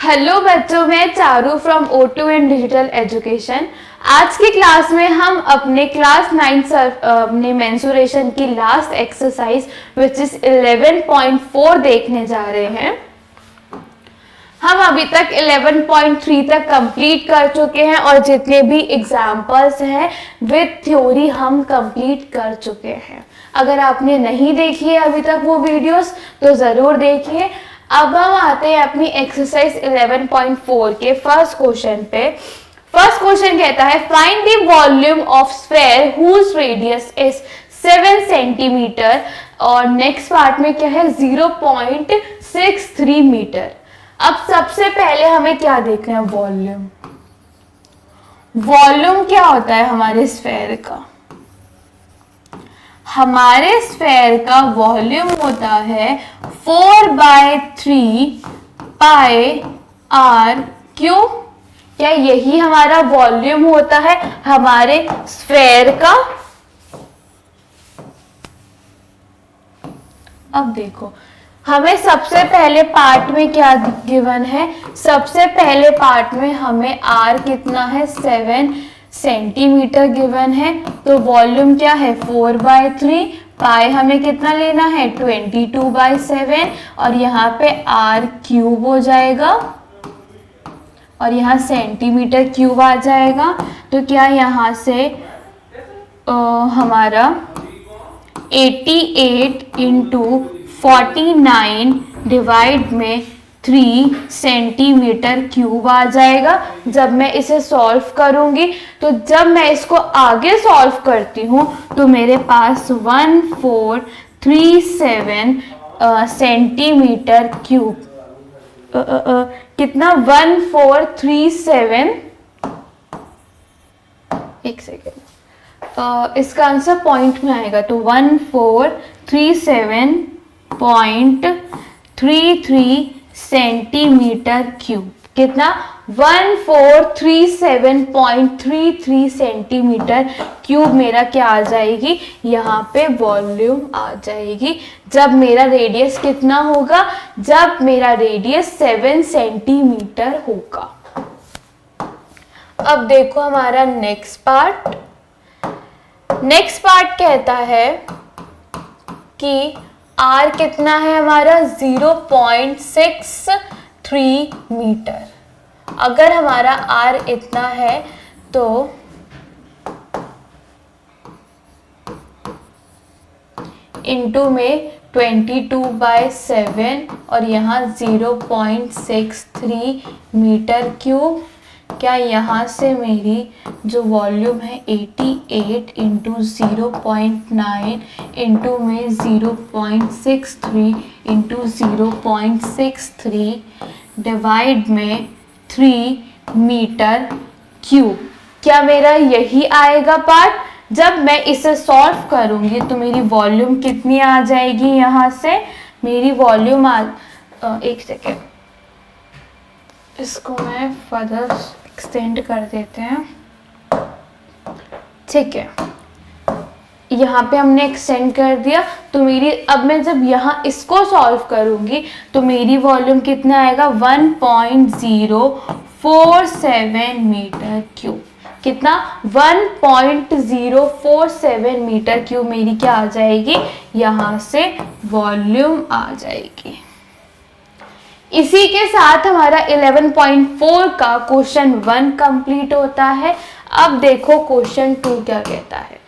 Hello बच्चों, मैं Charu from O2N digital education. आज की क्लास में हम अपने क्लास 9 अपने मेंसुरेशन की लास्ट एक्सरसाइज विच इज 11.4 देखने जा रहे हैं। हम अभी तक 11.3 तक कंप्लीट कर चुके हैं और जितने भी एग्जाम्पल्स हैं विद थ्योरी हम कंप्लीट कर चुके हैं। अगर आपने नहीं देखी है अभी तक वो वीडियोस तो ज़रूर देखिए। अब हम आते हैं अपनी एक्सरसाइज 11.4 के फर्स्ट क्वेश्चन पे। फर्स्ट क्वेश्चन कहता है find the volume of sphere whose radius is 7 centimetre और नेक्स्ट पार्ट में क्या है 0.63 मीटर। अब सबसे पहले हमें क्या देखना है, वॉल्यूम। वॉल्यूम क्या होता है हमारे स्फेयर का? हमारे स्फेयर का वॉल्यूम होता है 4/3 पाई आर क्यूब। क्या यही हमारा वॉल्यूम होता है हमारे स्फेयर का? अब देखो हमें सबसे पहले पार्ट में क्या गिवन है। सबसे पहले पार्ट में हमें आर कितना है 7 सेंटीमीटर गिवन है। तो वॉल्यूम क्या है 4/3 पाई हमें कितना लेना है 22/7 और यहाँ पे आर क्यूब हो जाएगा और यहाँ सेंटीमीटर क्यूब आ जाएगा। तो क्या यहाँ से हमारा 88 इंटू 49 डिवाइड में 3 सेंटीमीटर क्यूब आ जाएगा। जब मैं इसे सॉल्व करूंगी तो जब मैं इसको आगे सॉल्व करती हूँ तो मेरे पास 1437 सेंटीमीटर क्यूब कितना 1437। एक सेकेंड, इसका आंसर पॉइंट में आएगा तो 1437.33 सेंटीमीटर क्यूब। कितना 1437.33 सेंटीमीटर क्यूब मेरा क्या आ जाएगी, यहाँ पे वॉल्यूम आ जाएगी। जब मेरा रेडियस कितना होगा, जब मेरा रेडियस 7 सेंटीमीटर होगा। अब देखो हमारा नेक्स्ट पार्ट। नेक्स्ट पार्ट कहता है कि आर कितना है हमारा 0.63 मीटर। अगर हमारा आर इतना है तो इनटू में 22/7 और यहाँ 0.63 मीटर क्यूब। क्या यहाँ से मेरी जो वॉल्यूम है 88 इंटू 0.9 इंटू में 0.63 इंटू 0.63 डिवाइड में 3 मीटर क्यूब। क्या मेरा यही आएगा पार्ट? जब मैं इसे सॉल्व करूंगी तो मेरी वॉल्यूम कितनी आ जाएगी, यहाँ से मेरी वॉल्यूम एक सेकेंड, इसको मैं फर्दर एक्सटेंड कर देते हैं। ठीक है, यहाँ पे हमने एक्सटेंड कर दिया तो मेरी अब मैं जब यहाँ इसको सॉल्व करूंगी तो मेरी वॉल्यूम कितना आएगा 1.047 मीटर क्यूब। कितना 1.047 मीटर क्यूब मेरी क्या आ जाएगी, यहाँ से वॉल्यूम आ जाएगी। इसी के साथ हमारा 11.4 का क्वेश्चन 1 कंप्लीट होता है। अब देखो क्वेश्चन 2 क्या कहता है।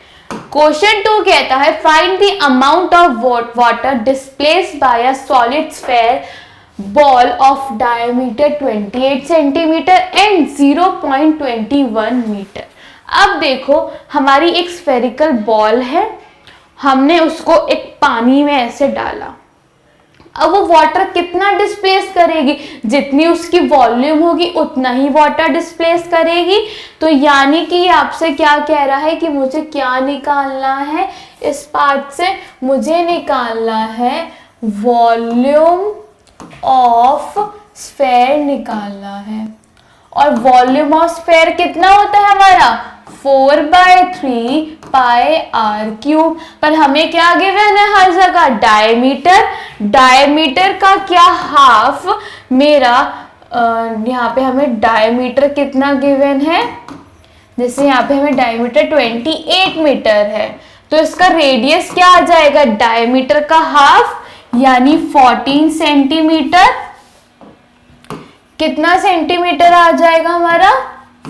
क्वेश्चन 2 कहता है find the amount of water displaced by a solid sphere ball of diameter 28 centimetre and 0.21 metre. अब देखो हमारी एक स्फेरिकल बॉल है, हमने उसको एक पानी में ऐसे डाला। अब वो वाटर कितना डिस्प्लेस करेगी, जितनी उसकी वॉल्यूम होगी उतना ही वाटर डिस्प्लेस करेगी। तो यानी कि आपसे क्या कह रहा है कि मुझे क्या निकालना है, इस पार्ट से मुझे निकालना है वॉल्यूम ऑफ स्फेयर निकालना है। और वॉल्यूम ऑफ स्फेयर कितना होता है हमारा 4/3 पाई आर क्यूब। पर हमें क्या गिवन है हर जगह डायमीटर। डायमीटर का क्या हाफ मेरा यहाँ पे हमें डायमीटर कितना गिवन है, जैसे यहाँ पे हमें डायमीटर 28 मीटर है, तो इसका रेडियस क्या आ जाएगा, डायमीटर का हाफ यानी 14 सेंटीमीटर। कितना सेंटीमीटर आ जाएगा हमारा,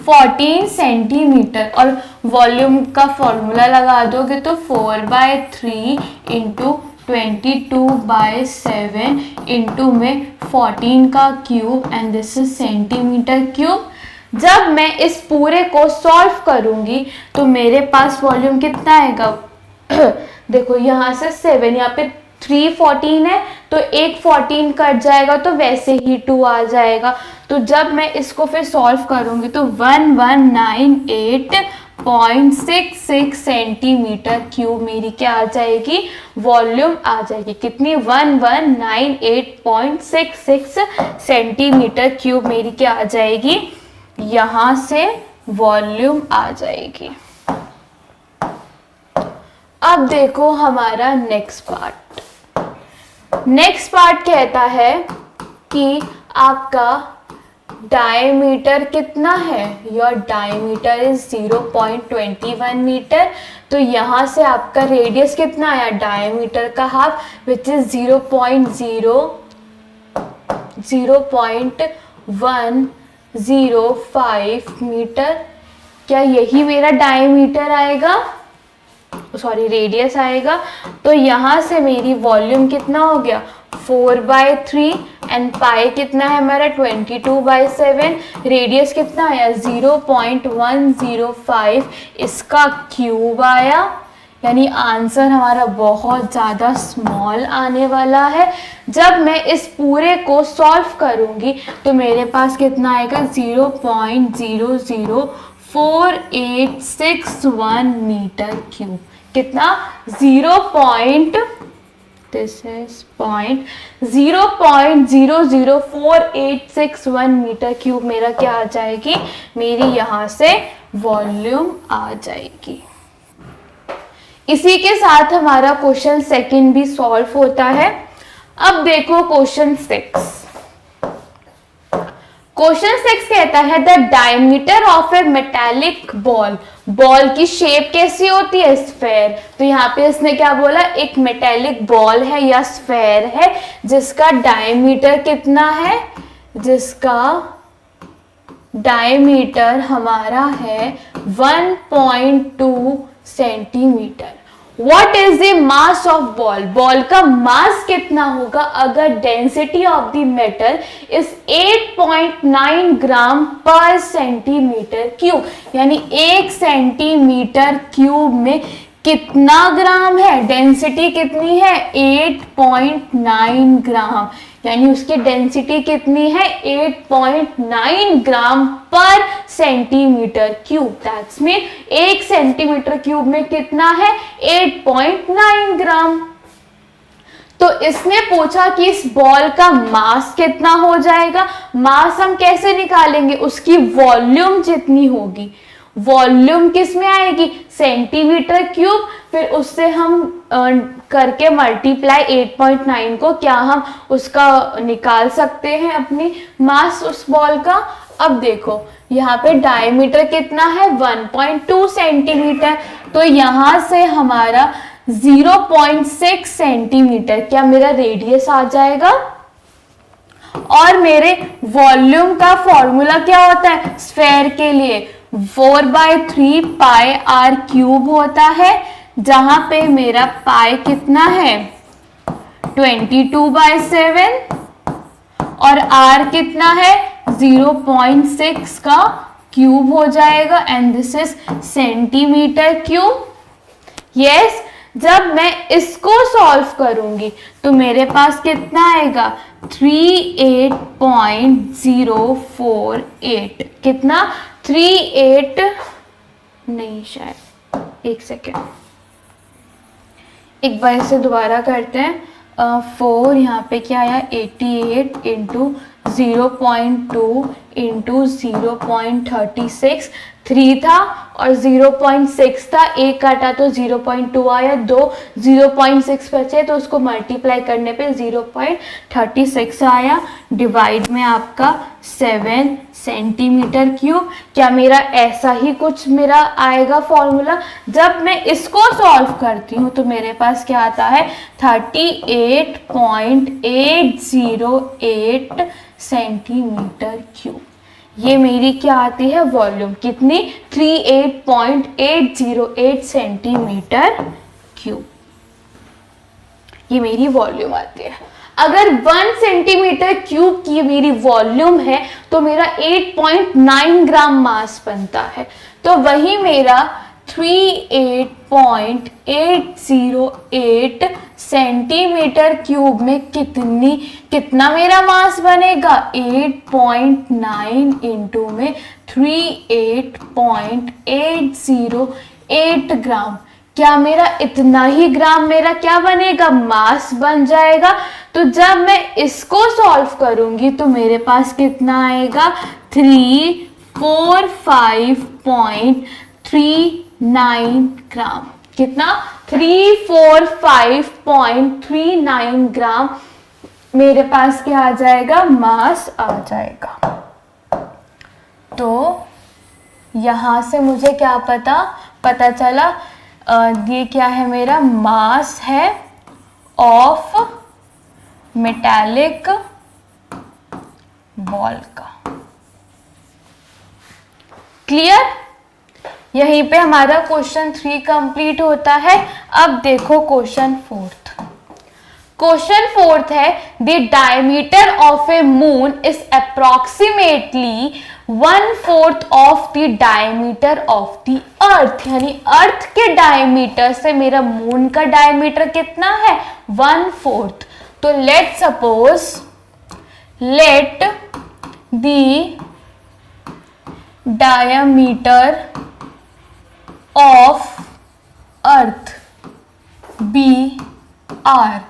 14 सेंटीमीटर। और वॉल्यूम का फॉर्मूला लगा दोगे तो 4/3 इंटू 22/7 इंटू में 14 का cube and this is centimetre cube. जब मैं इस पूरे को सॉल्व करूंगी तो मेरे पास वॉल्यूम कितना आएगा देखो यहाँ से 7, यहाँ पे 314 है तो एक 14 कट जाएगा तो वैसे ही 2 आ जाएगा। तो जब मैं इसको फिर सॉल्व करूंगी तो 1198.66 सेंटीमीटर क्यूब मेरी क्या आ जाएगी, वॉल्यूम आ जाएगी। कितनी, 1198.66 सेंटीमीटर क्यूब मेरी क्या आ जाएगी, यहां से वॉल्यूम आ जाएगी। अब देखो हमारा नेक्स्ट पार्ट। नेक्स्ट पार्ट कहता है कि आपका डायमीटर कितना है, योर डायमीटर इज 0.21 मीटर। तो यहाँ से आपका रेडियस कितना आया, डायमीटर का हाफ विच इज 0.105 मीटर। क्या यही मेरा डायमीटर आएगा, सॉरी रेडियस आएगा। तो यहाँ से मेरी वॉल्यूम कितना हो गया, 4/3 एंड पाई कितना है हमारा 22/7। रेडियस कितना आया 0.105, इसका क्यूब आया। यानी आंसर हमारा बहुत ज़्यादा स्मॉल आने वाला है। जब मैं इस पूरे को सॉल्व करूँगी तो मेरे पास कितना आएगा 0.00481 मीटर क्यूब। कितना 0.00481 मीटर क्यूब मेरा क्या आ जाएगी, मेरी यहाँ से वॉल्यूम आ जाएगी। इसी के साथ हमारा क्वेश्चन सेकंड भी सॉल्व होता है। अब देखो क्वेश्चन 6। क्वेश्चन 6 कहता है the diameter of A metallic ball. Ball की शेप कैसी होती है, स्फेयर। तो यहाँ पे इसने क्या बोला, एक मेटालिक बॉल है या स्फेयर है जिसका डायमीटर कितना है, जिसका डायमीटर हमारा है 1.2 centimetre. What is the mass of ball? Ball का मास कितना होगा अगर density of the metal is 8.9 ग्राम पर सेंटीमीटर क्यूब। यानी 1 सेंटीमीटर क्यूब में कितना ग्राम है, डेंसिटी कितनी है 8.9 ग्राम। यानी उसकी डेंसिटी कितनी है 8.9 ग्राम पर centimetre cube. That's mean 1 centimetre cube में कितना है 8.9 ग्राम। तो इसने पूछा कि इस बॉल का मास कितना हो जाएगा। मास हम कैसे निकालेंगे, उसकी वॉल्यूम जितनी होगी। वॉल्यूम किस में आएगी, सेंटीमीटर क्यूब, फिर उससे हम करके मल्टीप्लाई 8.9 को क्या हम उसका निकाल सकते हैं अपनी मास उस बॉल का। अब देखो यहाँ पे डायमीटर कितना है 1.2 सेंटीमीटर, तो यहाँ से हमारा 0.6 सेंटीमीटर क्या मेरा रेडियस आ जाएगा। और मेरे वॉल्यूम का फॉर्मूला क्या होता है स्फेयर के लिए, 4/3 पाई आर क्यूब होता है, जहां पे मेरा पाई कितना है 22/7 और आर कितना है 0.6 का क्यूब हो जाएगा and this is centimetre cube. Yes, जब मैं इसको सॉल्व करूंगी तो मेरे पास कितना आएगा 38.048। कितना 38 नहीं, शायद एक सेकेंड, एक बार इसे दोबारा करते हैं। 4 यहाँ पे क्या आया 88 इंटू 0.2 इंटू 0.36, 3 था और 0.6 था, एक काटा तो 0.2 आया, 0.6 बचे तो उसको मल्टीप्लाई करने पे 0.36 आया, डिवाइड में आपका 7 सेंटीमीटर क्यूब। क्या मेरा ऐसा ही कुछ मेरा आएगा फॉर्मूला? जब मैं इसको सॉल्व करती हूँ तो मेरे पास क्या आता है 38.808 सेंटीमीटर क्यूब। ये मेरी क्या आती है वॉल्यूम, कितनी 38.808 सेंटीमीटर क्यूब, ये मेरी वॉल्यूम आती है। अगर 1 सेंटीमीटर क्यूब की मेरी वॉल्यूम है तो मेरा 8.9 ग्राम मास बनता है। तो वही मेरा 38.808 सेंटीमीटर क्यूब में कितना मेरा मास बनेगा 8.9 इंटू में 38.808 ग्राम। क्या मेरा इतना ही ग्राम मेरा क्या बनेगा मास बन जाएगा। तो जब मैं इसको सॉल्व करूंगी तो मेरे पास कितना आएगा 345.39 ग्राम। कितना 345.39 ग्राम मेरे पास क्या आ जाएगा मास आ जाएगा। तो यहां से मुझे क्या पता चला ये क्या है मेरा मास है ऑफ मेटालिक बॉल का। क्लियर? यहीं पे हमारा क्वेश्चन 3 कंप्लीट होता है। अब देखो क्वेश्चन 4th। क्वेश्चन 4th है the diameter of A moon is approximately 1/4 of the diameter of the earth. यानी अर्थ के डायमीटर से मेरा मून का डायमीटर कितना है 1/4। तो let suppose let the diameter of earth be R.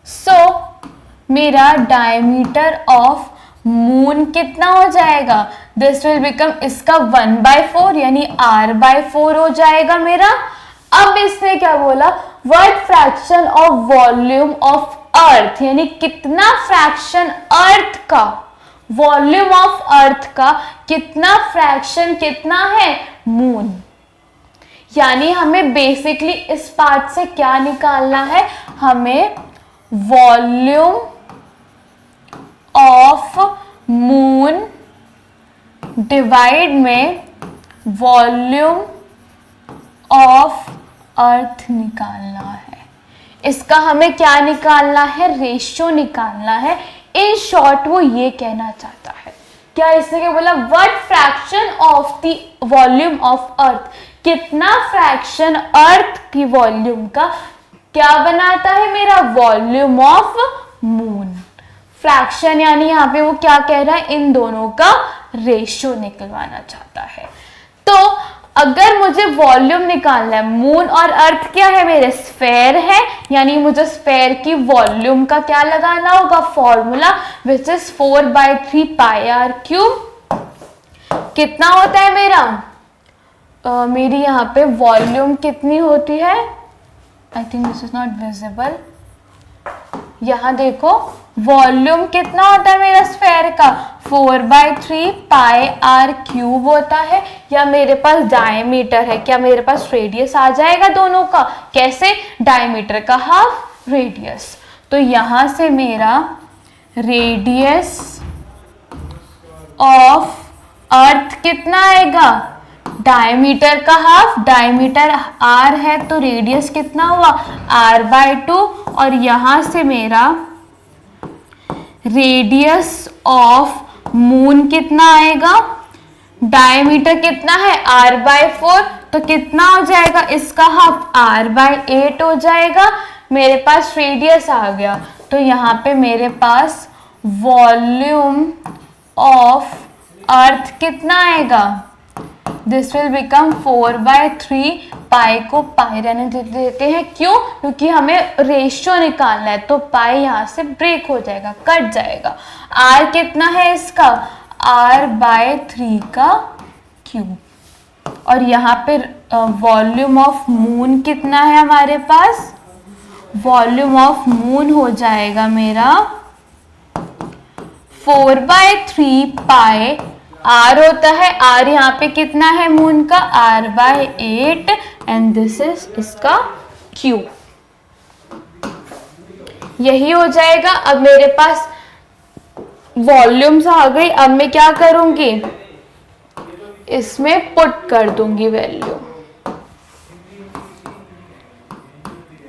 So मेरा डायमीटर ऑफ मून कितना हो जाएगा, दिस विल बिकम इसका 1/4 यानी r/4 हो जाएगा मेरा। अब इसने क्या बोला what fraction of volume of earth, यानी कितना फ्रैक्शन अर्थ का वॉल्यूम ऑफ अर्थ का कितना फ्रैक्शन कितना है मून। यानी हमें बेसिकली इस पार्ट से क्या निकालना है, हमें वॉल्यूम ऑफ मून डिवाइड में वॉल्यूम ऑफ अर्थ निकालना है। इसका हमें क्या निकालना है, रेशियो निकालना है। इन शॉर्ट वो ये कहना चाहता है, क्या इसने क्या बोला, what fraction of the volume of earth, कितना फ्रैक्शन अर्थ की वॉल्यूम का क्या बनाता है मेरा वॉल्यूम ऑफ मून। फ्रैक्शन यानी यहाँ पे वो क्या कह रहा है, इन दोनों का रेशियो निकलवाना चाहता है। तो अगर मुझे वॉल्यूम निकालना है, मून और अर्थ क्या है मेरे स्फेयर है, यानी मुझे स्फेयर की वॉल्यूम का क्या लगाना होगा formula, which is 4/3 pi are cube. कितना होता है मेरा मेरी यहाँ पे वॉल्यूम कितनी होती है, I think this is not visible. यहाँ देखो वॉल्यूम कितना होता है मेरा स्फेयर का 4/3 पाई आर क्यूब होता है, या मेरे पास डायमीटर है, क्या मेरे पास रेडियस आ जाएगा दोनों का, कैसे, डायमीटर का हाफ रेडियस। तो यहां से मेरा रेडियस ऑफ अर्थ कितना आएगा, डायमीटर का हाफ, डायमीटर r है तो रेडियस कितना हुआ r/2, और यहां से मेरा रेडियस ऑफ मून कितना आएगा, डायमीटर कितना है r/4, तो कितना हो जाएगा इसका हाफ r/8 हो जाएगा। मेरे पास रेडियस आ गया, तो यहाँ पे मेरे पास वॉल्यूम ऑफ अर्थ कितना आएगा, दिस विल बिकम 4/3 पाई को पाई रहने देते हैं, क्यों? क्योंकि हमें रेशियो निकालना है, तो पाई यहाँ से ब्रेक हो जाएगा, कट जाएगा। आर कितना है इसका? r/3 का क्यूब। और यहाँ पे वॉल्यूम ऑफ मून कितना है हमारे पास? वॉल्यूम ऑफ मून हो जाएगा मेरा 4/3 पाई। आर होता है, आर यहाँ पे कितना है मून का? r/8 एंड दिस इज इसका क्यूब। यही हो जाएगा। अब मेरे पास वॉल्यूम्स आ गई। अब मैं क्या करूंगी? इसमें पुट कर दूंगी वैल्यू।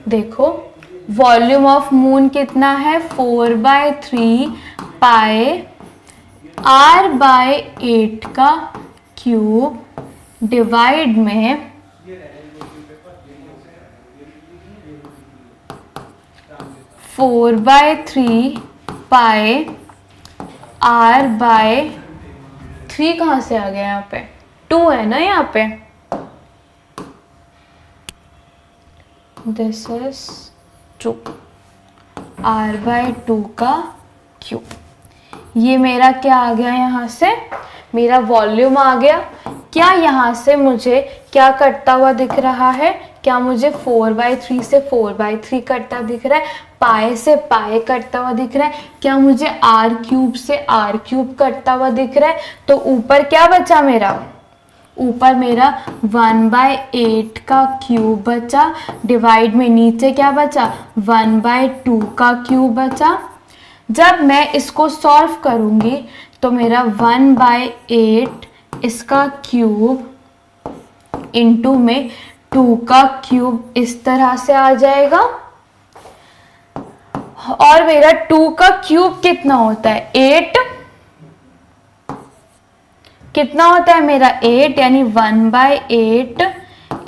देखो वॉल्यूम ऑफ मून कितना है? 4/3 पाई r/8 का क्यूब डिवाइड में 4/3 पाई r/3 कहाँ से आ गया? यहाँ पे 2 है ना, यहाँ पे दिस इज 2 r/2 का क्यूब। ये मेरा क्या आ गया? यहाँ से मेरा वॉल्यूम आ गया। क्या यहाँ से मुझे क्या कटता हुआ दिख रहा है? क्या मुझे 4/3 से 4/3 कटता दिख रहा है? पाई से पाई कटता हुआ दिख रहा है? क्या मुझे r³ से r³ कटता हुआ दिख रहा है? तो ऊपर क्या बचा मेरा? ऊपर मेरा 1/8 का क्यूब बचा, डिवाइड में नीचे क्या बचा? 1/2 का क्यूब बचा। जब मैं इसको सॉल्व करूंगी तो मेरा 1/8 इसका क्यूब इंटू में 2 का क्यूब इस तरह से आ जाएगा। और मेरा 2 का क्यूब कितना होता है? 8। कितना होता है मेरा? 8, यानी 1/8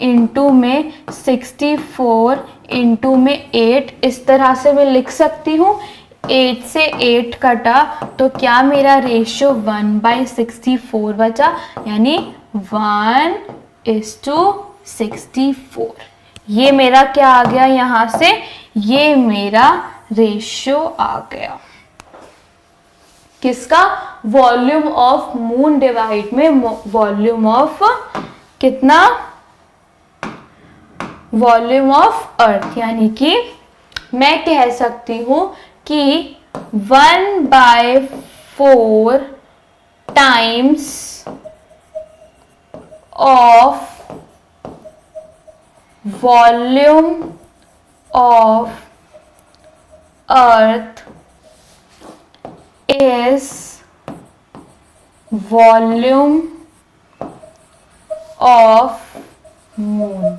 इंटू में 64 इंटू में 8। इस तरह से मैं लिख सकती हूँ। 8 से 8 कटा तो क्या मेरा रेशियो 1/64 बचा, यानी 1:64। ये मेरा क्या आ गया यहाँ से? ये मेरा रेशियो आ गया किसका? वॉल्यूम ऑफ मून डिवाइड में वॉल्यूम ऑफ कितना? Volume of earth. यानी कि मैं कह सकती हूं कि 1/4 times of volume of earth is volume of moon।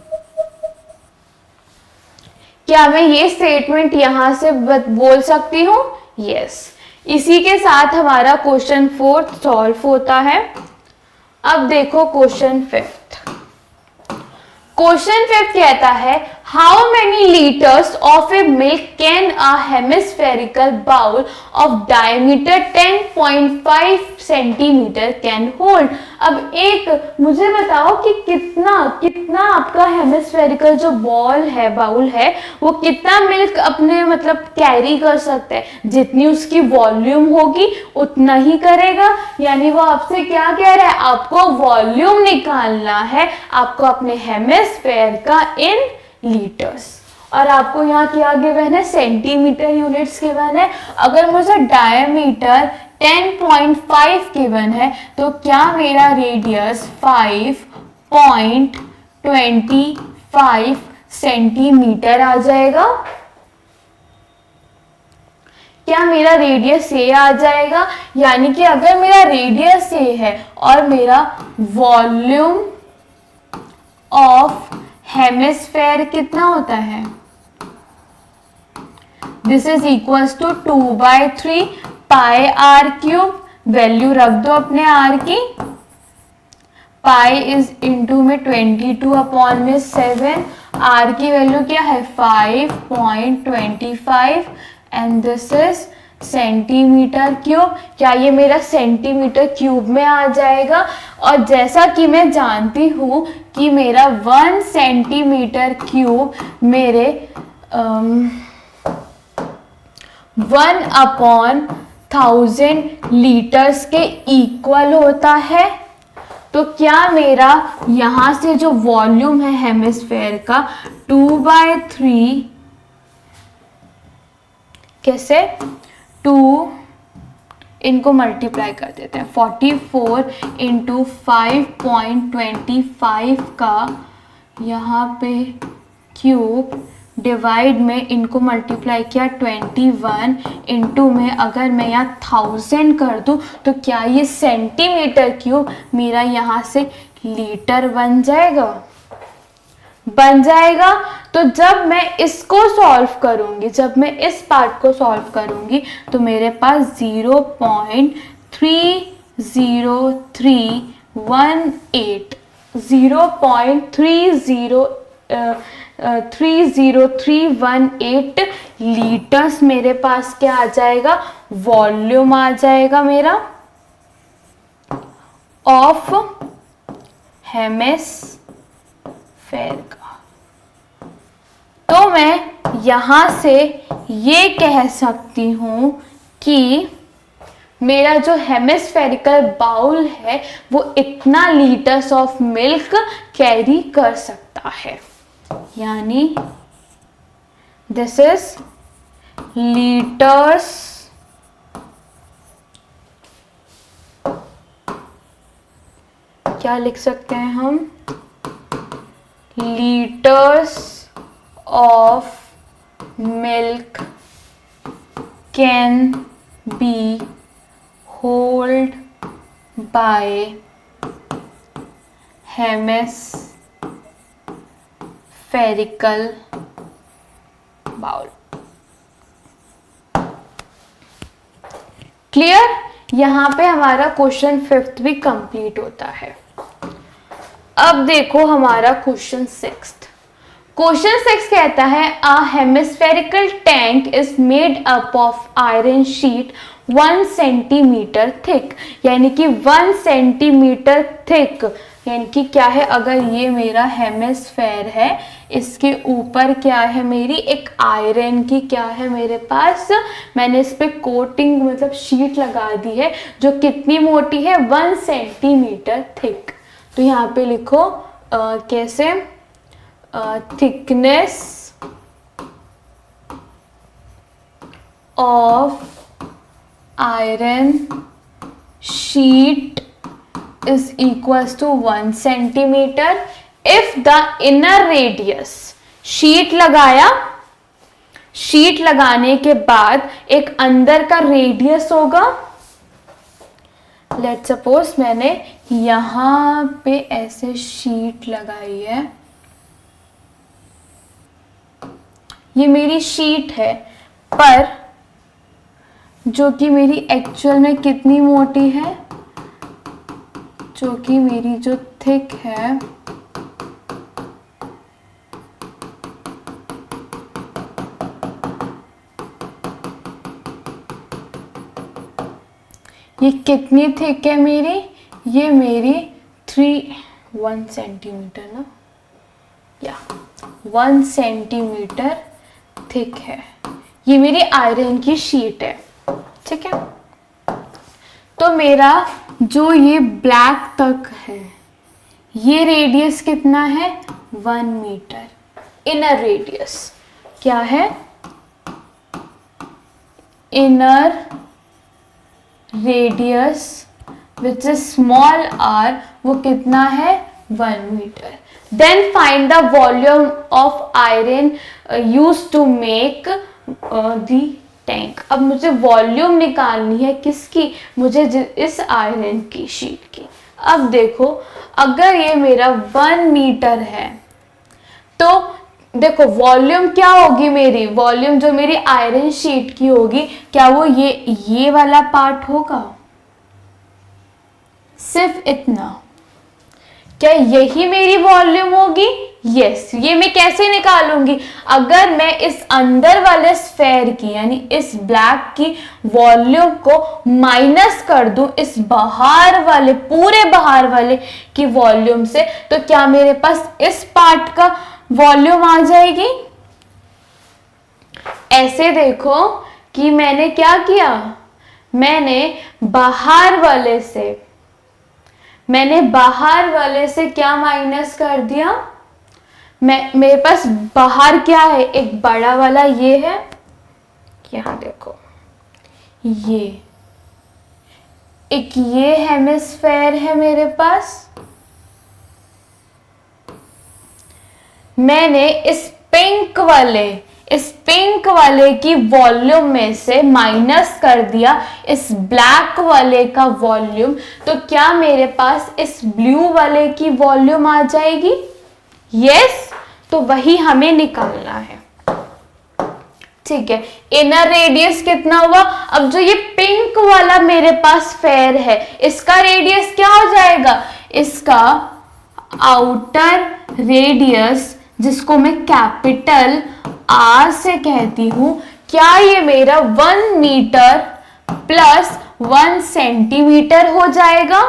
क्या मैं ये स्टेटमेंट यहां से बोल सकती हूँ? यस। इसी के साथ हमारा क्वेश्चन 4 सॉल्व होता है। अब देखो क्वेश्चन 5। क्वेश्चन 5 कहता है how many litres of a milk can a hemispherical bowl of diameter 10.5 centimetre can hold. अब एक मुझे बताओ कि कितना आपका हेमिस्फेरिकल जो बाउल है वो कितना मिल्क अपने मतलब कैरी कर सकता है? जितनी उसकी वॉल्यूम होगी उतना ही करेगा। यानी वो आपसे क्या कह रहा है? आपको वॉल्यूम निकालना है, आपको अपने हेमिस्फेयर का इन लीटर्स। और आपको यहाँ क्या गिवन है? सेंटीमीटर यूनिट्स गिवन है। अगर मुझे डायमीटर 10.5 गिवन है तो क्या मेरा रेडियस 5.25 सेंटीमीटर आ जाएगा? क्या मेरा रेडियस ये आ जाएगा? यानी कि अगर मेरा रेडियस ये है और मेरा वॉल्यूम ऑफ हेमिस्फेयर कितना होता है? This is equals to 2/3 pi r³। Value रख दो अपने r की। पाई इज इंटू में 22/7। r की वैल्यू क्या है? 5.25 and this is centimetre cube. क्या ये मेरा सेंटीमीटर क्यूब में आ जाएगा? और जैसा कि मैं जानती हूँ कि मेरा 1 सेंटीमीटर क्यूब मेरे 1/1000 लीटर्स के इक्वल होता है। तो क्या मेरा यहाँ से जो वॉल्यूम है हेमिस्फेयर का 2/3, कैसे 2, इनको मल्टीप्लाई कर देते हैं, 44 × 5.25 का यहाँ पे क्यूब डिवाइड में इनको मल्टीप्लाई किया 21 इंटू में अगर मैं यहाँ 1000 कर दूँ तो क्या ये सेंटीमीटर क्यूब मेरा यहाँ से लीटर बन जाएगा? बन जाएगा। तो जब मैं इसको सॉल्व करूंगी, जब मैं इस पार्ट को सॉल्व करूंगी तो मेरे पास 0.30318 लीटर्स मेरे पास क्या आ जाएगा? वॉल्यूम आ जाएगा मेरा ऑफ हेमिस्फेयर का। तो मैं यहां से ये कह सकती हूं कि मेरा जो हेमिस्फेरिकल बाउल है वो इतना लीटर्स ऑफ मिल्क कैरी कर सकता है, यानी दिस इज लीटर्स क्या लिख सकते हैं हम? Litres of milk can be hold by hemispherical bowl. Clear? यहां पे हमारा क्वेश्चन 5th भी कंप्लीट होता है। अब देखो हमारा क्वेश्चन 6th। क्वेश्चन 6 कहता है a hemispherical tank is made up of iron sheet 1 centimetre thick, यानी कि 1 सेंटीमीटर थिक, यानी कि क्या है, अगर ये मेरा हेमिस्फेयर है, इसके ऊपर क्या है, मेरी एक आयरन की क्या है मेरे पास, मैंने इस पे कोटिंग मतलब शीट लगा दी है जो कितनी मोटी है, 1 सेंटीमीटर थिक। तो यहाँ पे लिखो कैसे, thickness of iron sheet is equals to 1 centimetre if the inner radius, sheet लगाया, शीट लगाने के बाद एक अंदर का रेडियस होगा। लेट्स सपोज मैंने यहां पे ऐसे शीट लगाई है, ये मेरी शीट है, पर जो कि मेरी एक्चुअल में कितनी मोटी है, जो कि मेरी जो थिक है ये कितनी थिक है मेरी, ये मेरी 1 सेंटीमीटर ना, या 1 सेंटीमीटर थिक है, ये मेरी आयरन की शीट है, ठीक है। तो मेरा जो ये ब्लैक तक है, ये रेडियस कितना है, 1 मीटर, इनर रेडियस क्या है, inner radius which is small R, वो कितना है, 1 metre. Then find the volume of iron used to make the tank. अब मुझे वॉल्यूम निकालनी है, किसकी, मुझे इस आयरन की शीट की। अब देखो अगर ये मेरा 1 मीटर है तो देखो वॉल्यूम क्या होगी मेरी, वॉल्यूम जो मेरी आयरन शीट की होगी, क्या वो ये वाला पार्ट होगा, सिर्फ इतना, क्या यही मेरी वॉल्यूम होगी, यस, ये मैं कैसे निकालूंगी? अगर मैं इस अंदर वाले स्फेयर की यानी इस ब्लैक की वॉल्यूम को माइनस कर दूं इस बाहर वाले, पूरे बाहर वाले की वॉल्यूम से, तो क्या मेरे पास इस पार्ट का वॉल्यूम आ जाएगी? ऐसे देखो कि मैंने क्या किया, मैंने बाहर वाले से क्या माइनस कर दिया? मेरे पास बाहर क्या है, एक बड़ा वाला ये है, यहां देखो ये एक ये हेमिस्फेयर है मेरे पास। मैंने इस पिंक वाले की वॉल्यूम में से माइनस कर दिया इस ब्लैक वाले का वॉल्यूम, तो क्या मेरे पास इस ब्लू वाले की वॉल्यूम आ जाएगी? यस, तो वही हमें निकालना है। ठीक है, इनर रेडियस कितना हुआ? अब जो ये पिंक वाला मेरे पास स्फेयर है, इसका रेडियस क्या हो जाएगा? इसका आउटर रेडियस, जिसको मैं कैपिटल आर से कहती हूं, क्या ये मेरा 1 मीटर प्लस 1 सेंटीमीटर हो जाएगा?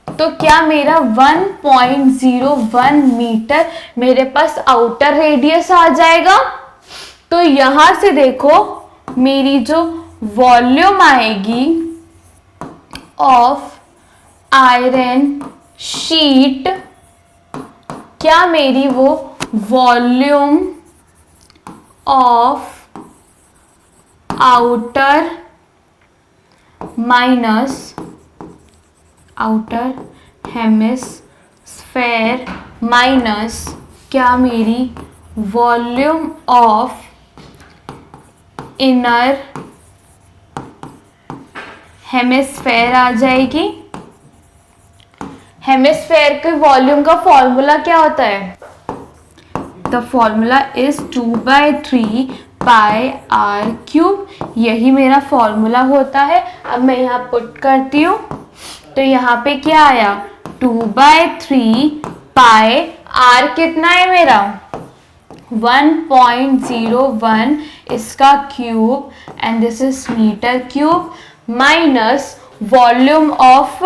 तो क्या मेरा 1.01 मीटर मेरे पास आउटर रेडियस आ जाएगा? तो यहां से देखो मेरी जो वॉल्यूम आएगी ऑफ आयरन शीट, क्या मेरी वो volume of outer minus outer hemisphere minus क्या मेरी वॉल्यूम ऑफ इनर हेमिस्फेयर आ जाएगी? हेमिस्फेयर के वॉल्यूम का फॉर्मूला क्या होता है? The formula is 2/3 pi are cube, यही मेरा फॉर्मूला होता है। अब मैं यहाँ पुट करती हूँ, तो यहाँ पे क्या आया? 2/3 पाई आर कितना है मेरा? 1.01 इसका cube and this is metre cube, minus volume of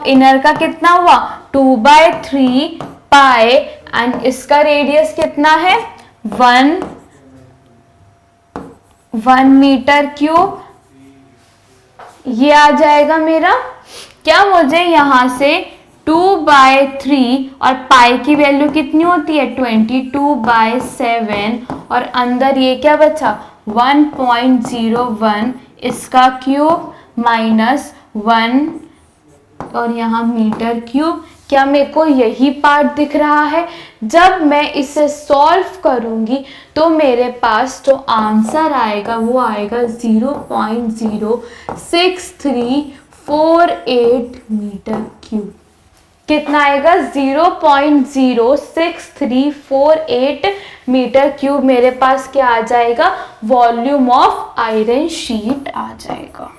inner का कितना हुआ? 2/3 पाई एंड इसका रेडियस कितना है? 1 मीटर क्यूब, ये आ जाएगा मेरा। क्या मुझे यहां से 2/3 और पाई की वैल्यू कितनी होती है? 22/7 और अंदर ये क्या बचा? 1.01 इसका क्यूब माइनस 1 और यहाँ मीटर क्यूब। क्या मेरे को यही पार्ट दिख रहा है? जब मैं इसे सॉल्व करूंगी तो मेरे पास जो आंसर आएगा वो आएगा 0.06348 मीटर क्यूब। कितना आएगा? 0.06348 मीटर क्यूब मेरे पास क्या आ जाएगा? वॉल्यूम ऑफ आयरन शीट आ जाएगा।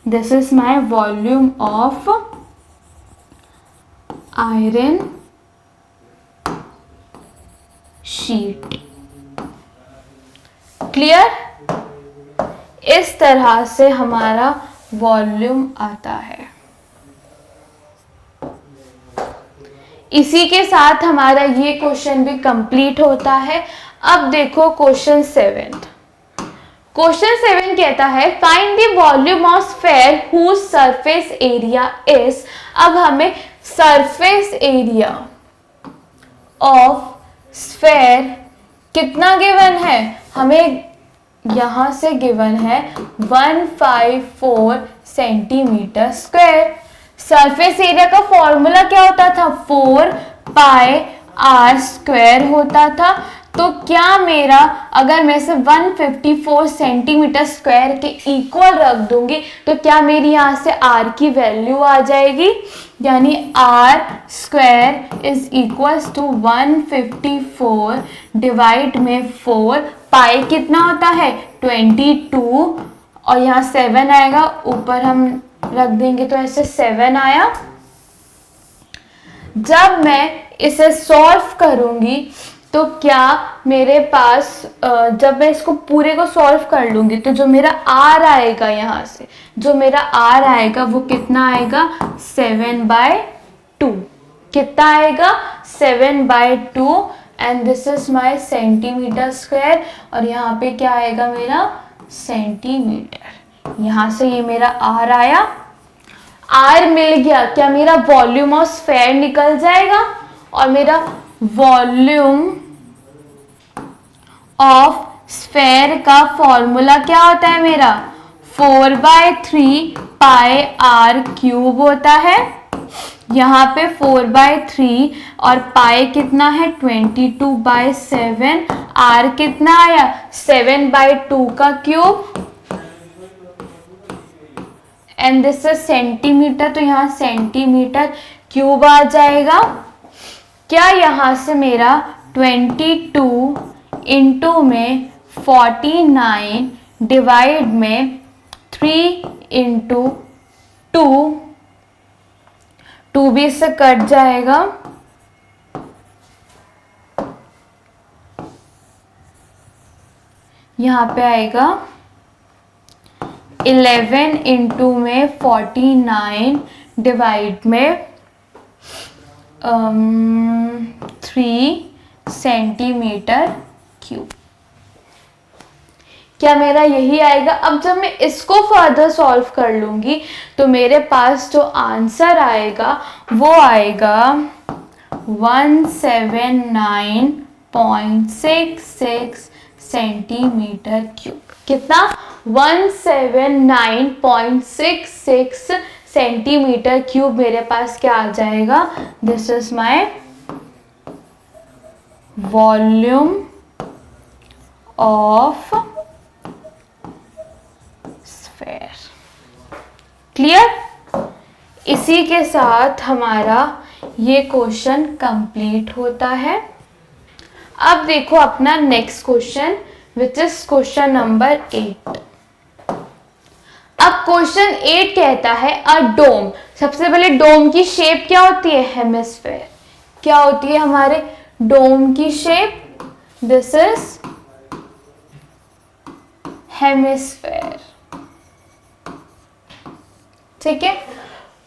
This is my volume of iron sheet. Clear? इस तरह से हमारा वॉल्यूम आता है। इसी के साथ हमारा ये क्वेश्चन भी कंप्लीट होता है। अब देखो क्वेश्चन 7। क्वेश्चन 7 कहता है find the volume of sphere whose surface area is. अब हमें सरफेस एरिया ऑफ स्फेयर कितना गिवन है? हमें यहां से गिवन है 154 सेंटीमीटर स्क्वायर। सरफेस एरिया का फॉर्मूला क्या होता था? 4 पाई आर स्क्वायर होता था। तो क्या मेरा, अगर मैं से 154 सेंटीमीटर स्क्वायर के इक्वल रख दूंगी तो क्या मेरी यहाँ से आर की वैल्यू आ जाएगी? यानी R square is equals to 154 divide में 4। पाई कितना होता है? 22 और यहाँ 7 आएगा, ऊपर हम रख देंगे तो ऐसे 7 आया। जब मैं इसे सॉल्व करूंगी तो क्या मेरे पास जब मैं इसको पूरे को सॉल्व कर लूंगी तो जो मेरा r आएगा, यहाँ से जो मेरा r आएगा वो कितना आएगा 7/2। कितना आएगा 7/2 and this is my centimetre square. और यहाँ पे क्या आएगा मेरा सेंटीमीटर। यहाँ से ये मेरा r आया, r मिल गया। क्या मेरा वॉल्यूम ऑफ स्फेयर निकल जाएगा? और मेरा वॉल्यूम ऑफ स्फेयर का फॉर्मूला क्या होता है मेरा 4/3 पाई r क्यूब होता है। यहाँ पे 4/3 और पाई कितना है 22/7, r कितना आया 7/2 का cube and this is centimetre, तो यहाँ सेंटीमीटर क्यूब आ जाएगा। क्या यहाँ से मेरा 22 इंटू में 49 डिवाइड में 3 इंटू 2 भी इससे कट जाएगा। यहाँ पे आएगा 11 इंटू में 49 डिवाइड में 3 सेंटीमीटर क्यूब। क्या मेरा यही आएगा? अब जब मैं इसको फर्दर सॉल्व कर लूंगी तो मेरे पास जो आंसर आएगा वो आएगा 179.66 सेंटीमीटर क्यूब। कितना 179.66 सेंटीमीटर क्यूब मेरे पास क्या आ जाएगा। This is my volume of sphere. Clear? इसी के साथ हमारा ये क्वेश्चन कंप्लीट होता है। अब देखो अपना next question which is question number 8। अब क्वेश्चन 8 कहता है अ डोम। सबसे पहले डोम की शेप क्या होती है? हेमिस्फेयर। क्या होती है हमारे डोम की शेप? This is hemisphere. ठीक है।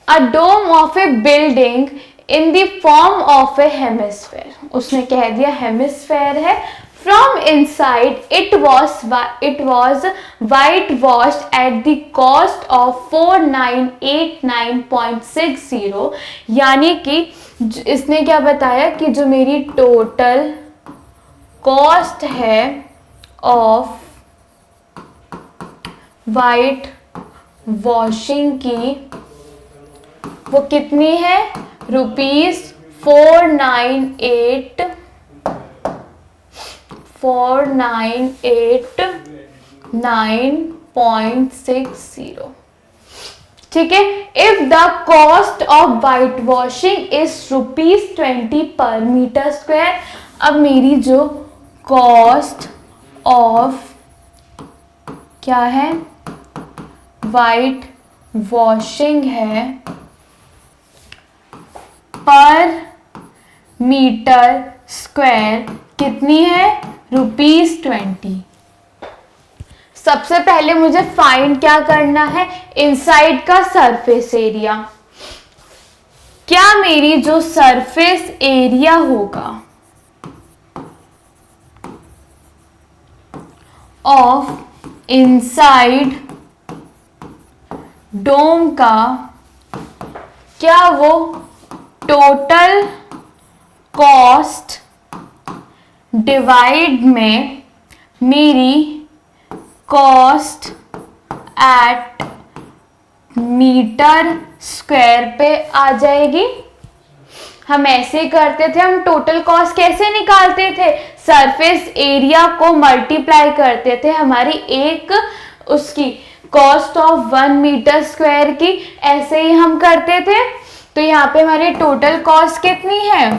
A dome of a building in the form of a hemisphere. उसने कह दिया हेमिस्फेयर है। From inside, it was whitewashed at the cost of 4989.60। यानी कि इसने क्या बताया कि जो मेरी टोटल कॉस्ट है ऑफ वाइट वॉशिंग की वो कितनी है ₹498,9.60। ठीक है। If the cost of white washing is ₹20 पर मीटर स्क्वायर। अब मेरी जो कॉस्ट ऑफ क्या है वाइट वॉशिंग है पर मीटर स्क्वायर कितनी है ₹20। सबसे पहले मुझे फाइंड क्या करना है इनसाइड का सरफेस एरिया। क्या मेरी जो सरफेस एरिया होगा ऑफ इनसाइड डोम का क्या वो टोटल कॉस्ट डिवाइड में मेरी कॉस्ट एट मीटर स्क्वायर पे आ जाएगी। हम ऐसे करते थे। हम टोटल कॉस्ट कैसे निकालते थे? सरफेस एरिया को मल्टीप्लाई करते थे हमारी एक उसकी कॉस्ट ऑफ 1 मीटर स्क्वायर की। ऐसे ही हम करते थे। तो यहाँ पे हमारी टोटल कॉस्ट कितनी है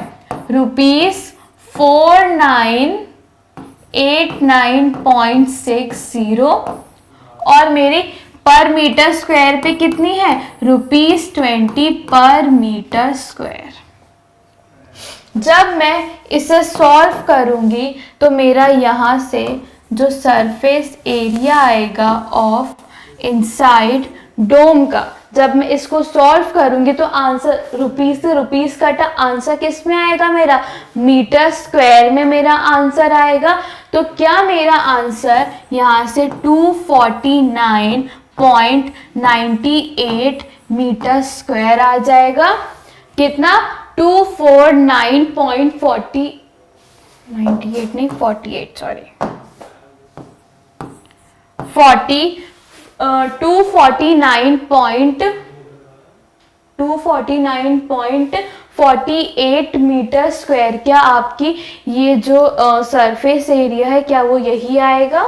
₹4989.60 और मेरी पर मीटर स्क्वायर पे कितनी है ₹20 पर मीटर स्क्वायर। जब मैं इसे सॉल्व करूंगी तो मेरा यहाँ से जो सरफेस एरिया आएगा ऑफ इनसाइड डोम का, जब मैं इसको सॉल्व करूंगी तो आंसर रुपीस से रुपीस कटा, आंसर किस में आएगा मेरा, मीटर स्क्वायर में मेरा आंसर आएगा। तो क्या मेरा आंसर यहाँ से 249.98 मीटर स्क्वायर आ जाएगा। कितना, 249.40 98 नहीं 48 सॉरी 249.48 मीटर स्क्वायर। क्या आपकी ये जो सरफेस एरिया है क्या वो यही आएगा?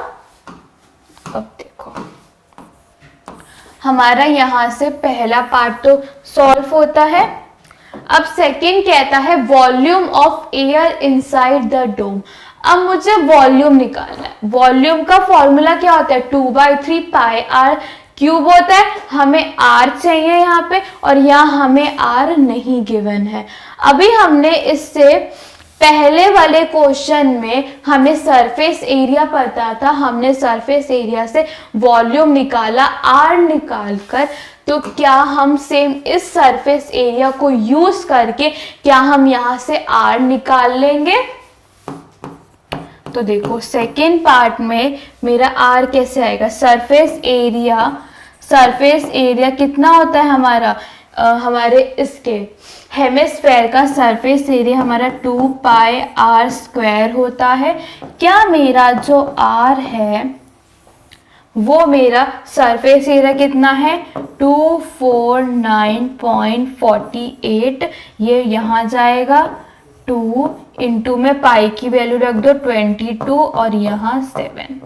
अब देखो हमारा यहाँ से पहला पार्ट तो सॉल्व होता है। अब सेकंड कहता है volume of air inside the dome. अब मुझे वॉल्यूम निकालना है। वॉल्यूम का फॉर्मूला क्या होता है, 2/3 पाई आर क्यूब होता है। हमें आर चाहिए यहाँ पे और यहाँ हमें आर नहीं गिवन है। अभी हमने इससे पहले वाले क्वेश्चन में हमें सरफेस एरिया पता था, हमने सरफेस एरिया से वॉल्यूम निकाला आर निकालकर। तो क्या हम सेम इस सरफेस एरिया को यूज करके क्या हम यहाँ से आर निकाल लेंगे? तो देखो सेकेंड पार्ट में मेरा आर कैसे आएगा, सरफेस एरिया कितना होता है हमारा, हमारे इसके हेमिस्फेयर का सरफेस एरिया हमारा 2 पाई आर स्क्वायर होता है। क्या मेरा जो आर है वो मेरा सरफेस एरिया कितना है, 249.48, ये यहाँ जाएगा 2 इंटू में पाई की वैल्यू रख दो 22 और यहाँ 7।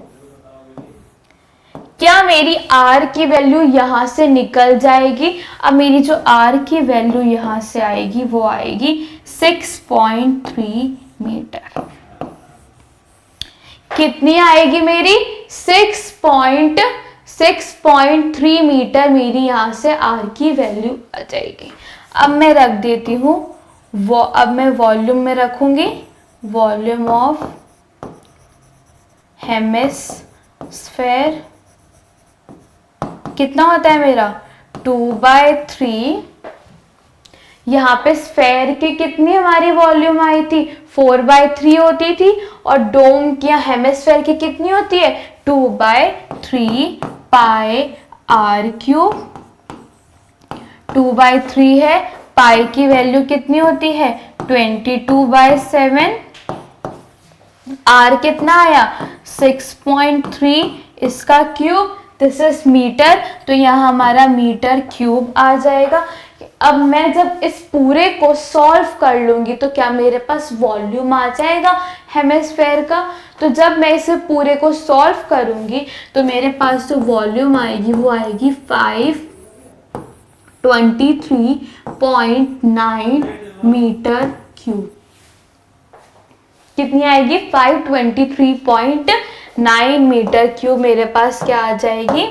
क्या मेरी आर की वैल्यू यहां से निकल जाएगी? अब मेरी जो आर की वैल्यू यहां से आएगी वो आएगी 6.3 मीटर। कितनी आएगी मेरी, 6.3 मीटर मेरी यहां से आर की वैल्यू आ जाएगी। अब मैं रख देती हूं अब मैं वॉल्यूम में रखूंगी, वॉल्यूम ऑफ हेमिस्फेयर कितना होता है मेरा, 2/3। यहाँ पे स्फेयर की कितनी हमारी वॉल्यूम आई थी, 4/3 होती थी। और डोम की हेमिस्फेयर की कितनी होती है, 2/3 पाई आर क्यूब। 2/3 है, पाई की वैल्यू कितनी होती है 22/7। आर कितना आया 6.3, इसका क्यूब, दिस इज मीटर, तो यहाँ हमारा मीटर क्यूब आ जाएगा। अब मैं जब इस पूरे को सॉल्व कर लूंगी तो क्या मेरे पास वॉल्यूम आ जाएगा हेमिस्फेयर का। तो जब मैं इसे पूरे को सॉल्व करूंगी तो मेरे पास जो वॉल्यूम आएगी वो आएगी 523.9 मीटर क्यूब। कितनी आएगी, 523.9 मीटर क्यूब मेरे पास क्या आ जाएगी,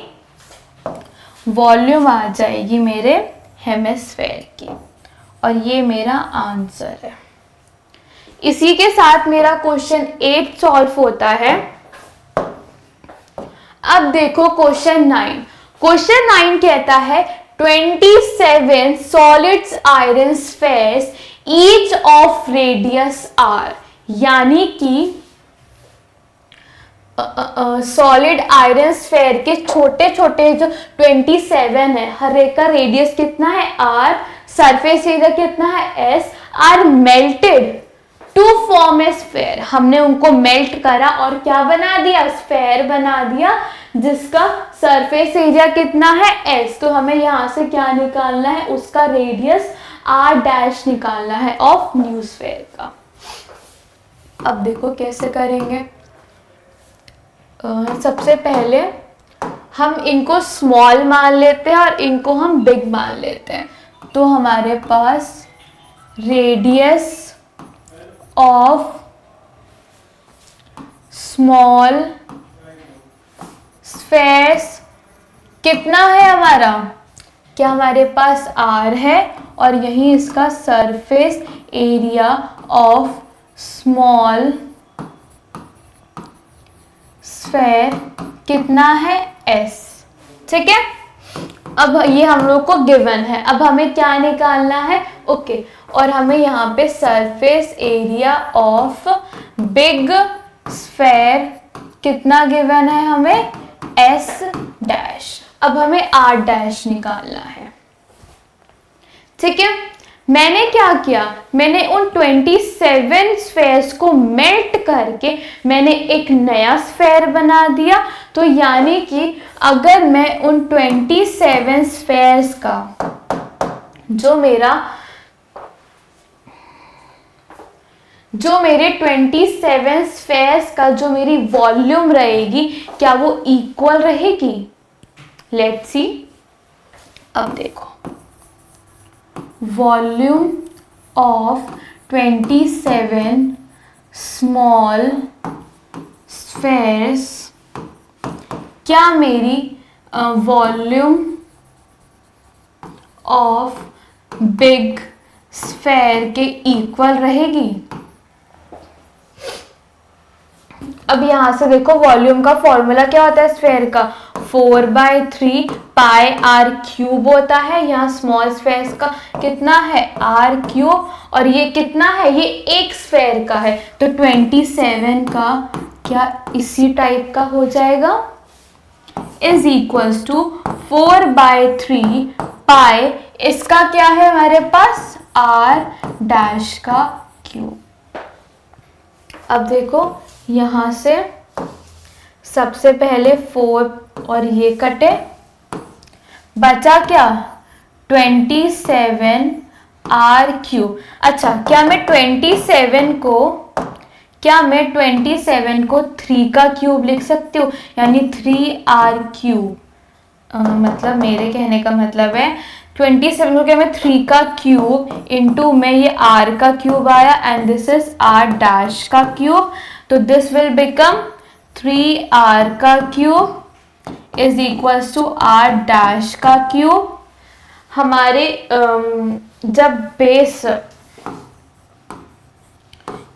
वॉल्यूम आ जाएगी मेरे हेमिस्फेयर की। और ये मेरा आंसर है। इसी के साथ मेरा क्वेश्चन 8 सॉल्व होता है। अब देखो क्वेश्चन 9। क्वेश्चन 9 कहता है 27 solids iron spheres each of radius R, यानी कि सॉलिड आयरन स्फेयर के छोटे छोटे जो 27 है, हर एक का रेडियस कितना है r, सरफेस एरिया कितना है s, are melted to form a sphere. हमने उनको मेल्ट करा और क्या बना दिया, स्फेयर बना दिया जिसका सरफेस एरिया कितना है s। तो हमें यहाँ से क्या निकालना है, उसका रेडियस r डैश निकालना है ऑफ न्यू स्फेयर का। अब देखो कैसे करेंगे। सबसे पहले हम इनको स्मॉल मान लेते हैं और इनको हम बिग मान लेते हैं। तो हमारे पास रेडियस ऑफ स्मॉल स्फेयर्स कितना है हमारा, क्या हमारे पास r है और यही इसका surface area of small sphere कितना है S। ठीक है, अब ये हम लोग को गिवन है, अब हमें क्या निकालना है, ओके और हमें यहाँ पे surface area of big sphere कितना गिवन है हमें S डैश। अब हमें R डैश निकालना है। ठीक है, मैंने क्या किया, मैंने उन 27 स्फेयर्स को मेल्ट करके मैंने एक नया स्फेयर बना दिया। तो यानी कि अगर मैं उन 27 स्फेयर्स का जो मेरे 27 स्फेयर्स का जो मेरी वॉल्यूम रहेगी, क्या वो इक्वल रहेगी? Let's see. अब देखो, वॉल्यूम ऑफ 27 स्मॉल स्फेयर्स, क्या मेरी वॉल्यूम ऑफ बिग स्फेयर के इक्वल रहेगी? अब यहां से देखो, वॉल्यूम का फॉर्मूला क्या होता है स्फेयर का, 4/3 पाई आर क्यूब होता है। यहाँ स्मॉल स्फेयर का कितना है, आर क्यूब, और ये कितना है, ये एक स्फेयर का है, तो 27 का क्या इसी टाइप का हो जाएगा, इज इक्वल्स टू 4/3 पाई, इसका क्या है हमारे पास, आर डैश का क्यूब। अब देखो यहां से सबसे पहले 4 और ये कटे, बचा क्या, 27 आर क्यूब। अच्छा, क्या मैं 27 को 3 का क्यूब लिख सकती हूँ, यानी 3r क्यूब, मतलब मेरे कहने का मतलब है 27 को क्या मैं 3 का क्यूब इंटू में ये r का क्यूब आया and this is r dash का क्यूब, तो दिस विल बिकम 3r का cube is equals to r dash का क्यूब। हमारे जब बेस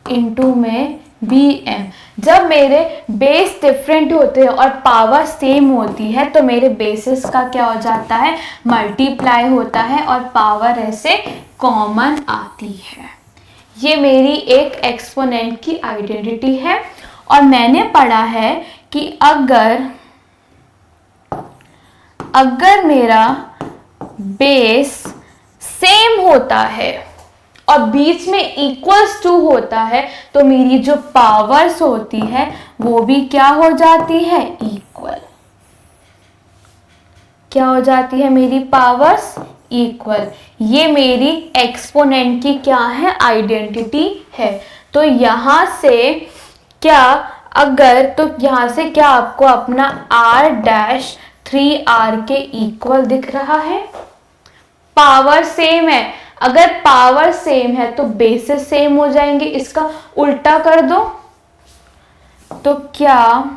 इंटू में bm, जब मेरे बेस डिफरेंट होते हैं और पावर सेम होती है तो मेरे बेसिस का क्या हो जाता है, मल्टीप्लाई होता है और पावर ऐसे कॉमन आती है। ये मेरी एक एक्सपोनेंट की आइडेंटिटी है। और मैंने पढ़ा है कि अगर मेरा बेस सेम होता है और बीच में इक्वल्स टू होता है तो मेरी जो पावर्स होती है वो भी क्या हो जाती है, इक्वल। क्या हो जाती है मेरी पावर्स, इक्वल। ये मेरी एक्सपोनेंट की क्या है, आइडेंटिटी है। तो यहां से क्या, यहां से क्या आपको अपना r डैश 3r के इक्वल दिख रहा है, पावर सेम है। अगर पावर सेम है तो बेसिस सेम हो जाएंगे, इसका उल्टा कर दो तो क्या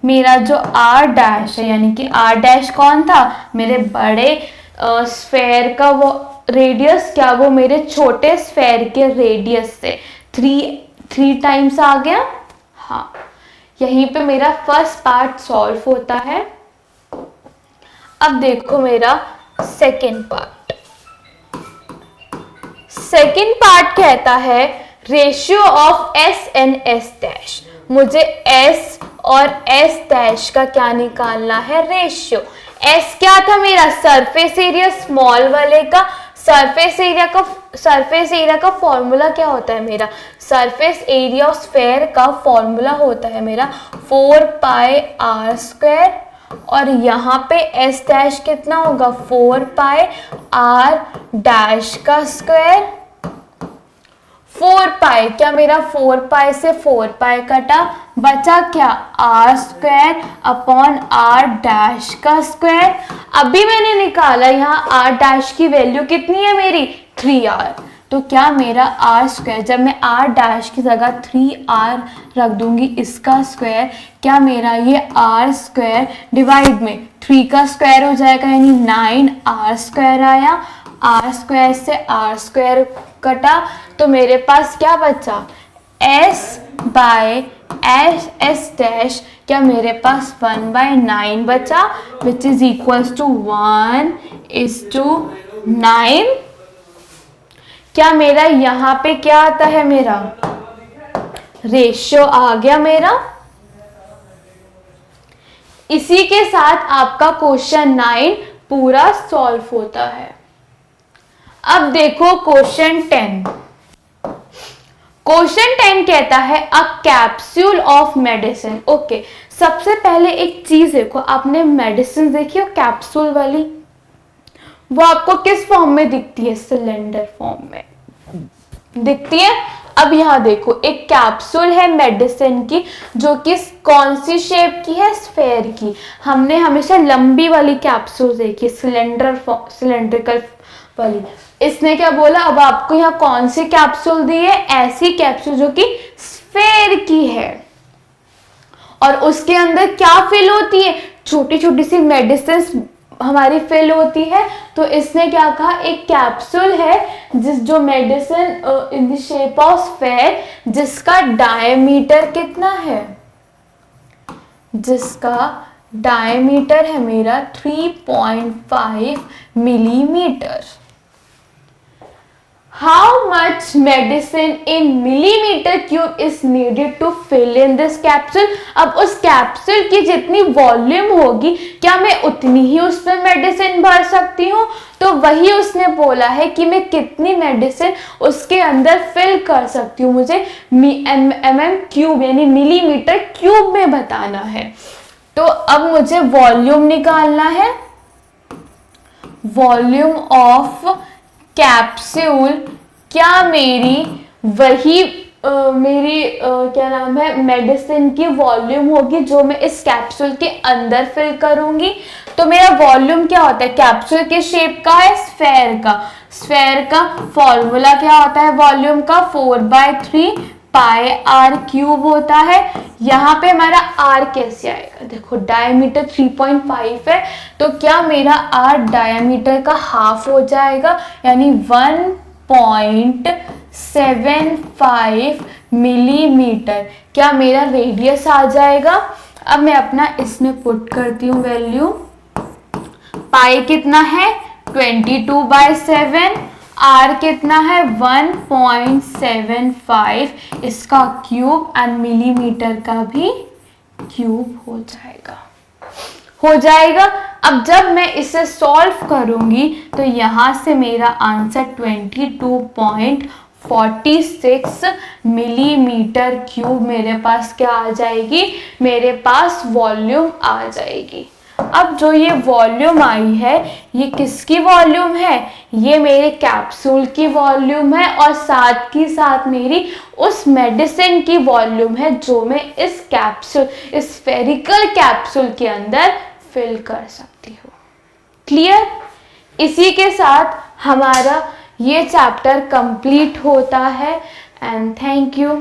मेरा जो r डैश है, यानी कि r डैश कौन था, मेरे बड़े स्फेयर का वो रेडियस, क्या वो मेरे छोटे स्फेयर के रेडियस से 3 टाइम्स आ गया। हाँ, यहीं पे मेरा फर्स्ट पार्ट सॉल्व होता है। अब देखो मेरा सेकेंड पार्ट। सेकेंड पार्ट कहता है ratio of s and s dash. मुझे s और s डैश का क्या निकालना है, रेशियो। s क्या था मेरा, सरफेस एरिया स्मॉल वाले का। सरफेस एरिया का फॉर्मूला क्या होता है मेरा, सरफेस एरिया ऑफ स्फेयर का फॉर्मूला होता है मेरा 4πr², और यहाँ पे s डैश कितना होगा, 4πr डैश का स्क्वायर। 4π, क्या मेरा 4π से 4π कटा, बचा क्या, r² अपॉन r डैश का स्क्वायर। अभी मैंने निकाला यहाँ r डैश की वैल्यू कितनी है मेरी, 3r। तो क्या मेरा r², जब मैं r डैश की जगह 3r रख दूंगी इसका स्क्वायर, क्या मेरा ये r² डिवाइड में 3 का स्क्वायर हो जाएगा, यानी 9r² आया, आर स्क्वायर से आर स्क्वायर कटा, तो मेरे पास क्या बचा, s बाय एस डैश, क्या मेरे पास 1/9 बचा, विच इज इक्वल्स टू 1:9। क्या मेरा यहाँ पे क्या आता है, मेरा रेशियो आ गया मेरा। इसी के साथ आपका क्वेश्चन 9 पूरा सॉल्व होता है। अब देखो क्वेश्चन 10। क्वेश्चन 10 कहता है a capsule of medicine. Okay, सबसे पहले एक चीज देखो, आपने मेडिसिन देखी हो कैप्सूल वाली, वो आपको किस फॉर्म में दिखती है, सिलेंडर फॉर्म में दिखती है। अब यहाँ देखो एक कैप्सूल है मेडिसिन की, जो कि कौन सी शेप की है, स्फेयर की। हमने हमेशा लंबी वाली कैप्सूल देखी, सिलेंड्रिकल वाली। इसने क्या बोला, अब आपको यहाँ कौन सी कैप्सूल दी है, ऐसी कैप्सूल जो कि स्फेयर की है, और उसके अंदर क्या फिल होती है, छोटी छोटी सी मेडिसिन हमारी फिल होती है। तो इसने क्या कहा, एक कैप्सूल है जो medicine in the shape of sphere, जिसका डायमीटर कितना है, जिसका डायमीटर है मेरा 3.5 millimetre. How much medicine in millimeter cube is needed to fill in this capsule? अब उस कैप्सूल की जितनी वॉल्यूम होगी, क्या मैं उतनी ही उसमें मेडिसिन भर सकती हूँ? तो वही उसने बोला है कि मैं कितनी मेडिसिन उसके अंदर फिल कर सकती हूँ, मुझे mm क्यूब यानी मिलीमीटर क्यूब में बताना है। तो अब मुझे वॉल्यूम निकालना है, वॉल्यूम ऑफ कैप्सूल। क्या मेरी वही क्या नाम है, मेडिसिन की वॉल्यूम होगी जो मैं इस कैप्सूल के अंदर फिल करूंगी। तो मेरा वॉल्यूम क्या होता है, कैप्सूल के शेप का है, स्फेयर का। स्फेयर का फॉर्मूला क्या होता है वॉल्यूम का, 4/3 पाई आर क्यूब होता है। यहाँ पे हमारा आर कैसे आएगा, देखो डायमीटर 3.5 है, तो क्या मेरा आर डायमीटर का हाफ हो जाएगा, यानी 1.75 मिलीमीटर। क्या मेरा रेडियस आ जाएगा। अब मैं अपना इसमें पुट करती हूँ वैल्यू। पाई कितना है 22/7, आर कितना है 1.75, इसका क्यूब एंड मिलीमीटर का भी क्यूब हो जाएगा। अब जब मैं इसे सॉल्व करूंगी तो यहां से मेरा आंसर 22.46 मिलीमीटर क्यूब मेरे पास क्या आ जाएगी, मेरे पास वॉल्यूम आ जाएगी। अब जो ये वॉल्यूम आई है, ये किसकी वॉल्यूम है, ये मेरे कैप्सूल की वॉल्यूम है, और साथ ही साथ मेरी उस मेडिसिन की वॉल्यूम है जो मैं इस कैप्सूल, इस स्फेरिकल कैप्सूल के अंदर फिल कर सकती हूँ। क्लियर। इसी के साथ हमारा ये चैप्टर कंप्लीट होता है एंड थैंक यू।